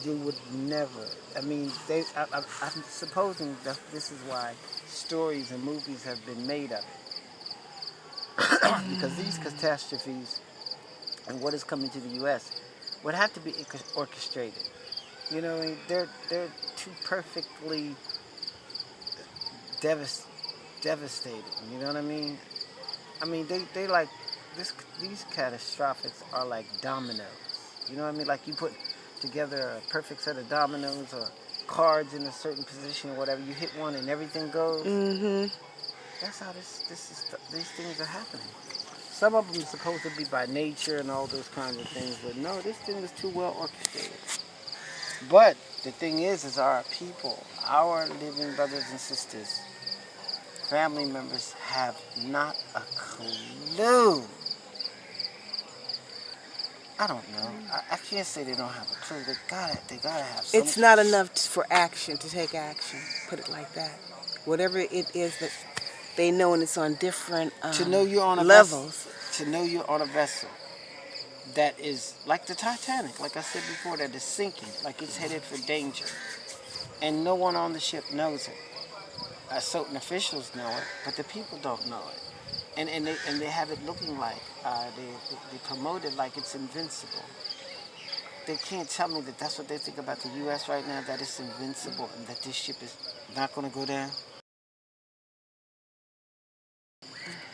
You would never. I mean, I'm supposing that this is why stories and movies have been made of it. Because these catastrophes and what is coming to the U.S. would have to be orchestrated. You know, they're too perfectly devas- devastating. You know what I mean? I mean, they like this. These catastrophics are like dominoes. You know what I mean? Like you put together a perfect set of dominoes or cards in a certain position or whatever. You hit one and everything goes. Mm-hmm. That's how these things are happening. Some of them are supposed to be by nature and all those kinds of things, but no, this thing is too well orchestrated. But the thing is our people, our living brothers and sisters, family members have not a clue. I don't know. I can't say they don't have a clue. They gotta have some. It's not enough for action to take action. Put it like that. Whatever it is that they know, and it's on different To know you're on a vessel. levels. To know you're on a vessel that is like the Titanic, like I said before, that is sinking, like it's headed for danger, and no one on the ship knows it. Certain officials know it, but the people don't know it. And they have it looking like they promote it like it's invincible. They can't tell me that that's what they think about the U.S. right now, that it's invincible and that this ship is not going to go down.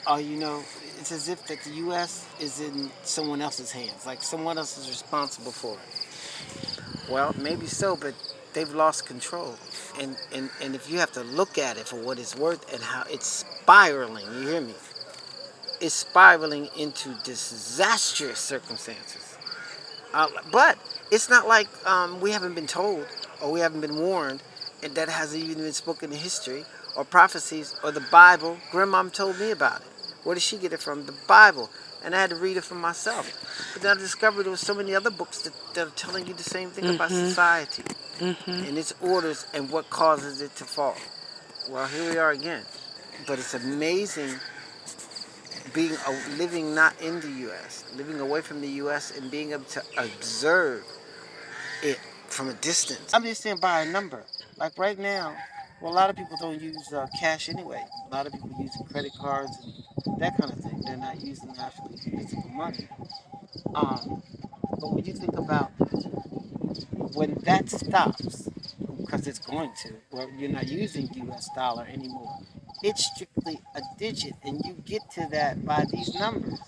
Or, you know, it's as if that the U.S. is in someone else's hands, like someone else is responsible for it. Well, maybe so, but they've lost control. And if you have to look at it for what it's worth and how it's spiraling, you hear me? It's spiraling into disastrous circumstances. But it's not like we haven't been told or we haven't been warned, and that hasn't even been spoken in history or prophecies or the Bible. Grandmom told me about it. Where did she get it from? The Bible. And I had to read it for myself. But then I discovered there were so many other books that are telling you the same thing about society and its orders and what causes it to fall. Well, here we are again. But it's amazing living not in the U.S., living away from the U.S. and being able to observe it from a distance. I'm just saying by a number. Like right now, well, a lot of people don't use cash anyway. A lot of people using credit cards and that kind of thing. They're not using actually physical money. But when you think about when that stops, because it's going to, where you're not using U.S. dollar anymore, it's strictly a digit, and you get to that by these numbers.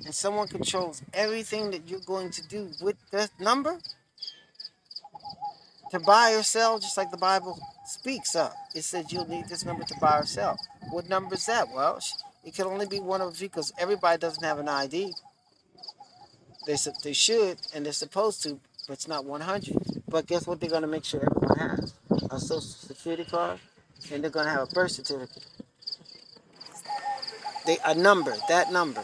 And someone controls everything that you're going to do with that number to buy or sell, just like the Bible speaks of. It says you'll need this number to buy or sell. What number is that? Well, it can only be one of a few because everybody doesn't have an ID. They should, and they're supposed to, but it's not 100. But guess what they're going to make sure everyone has? A social security card, and they're going to have a birth certificate. A number, that number.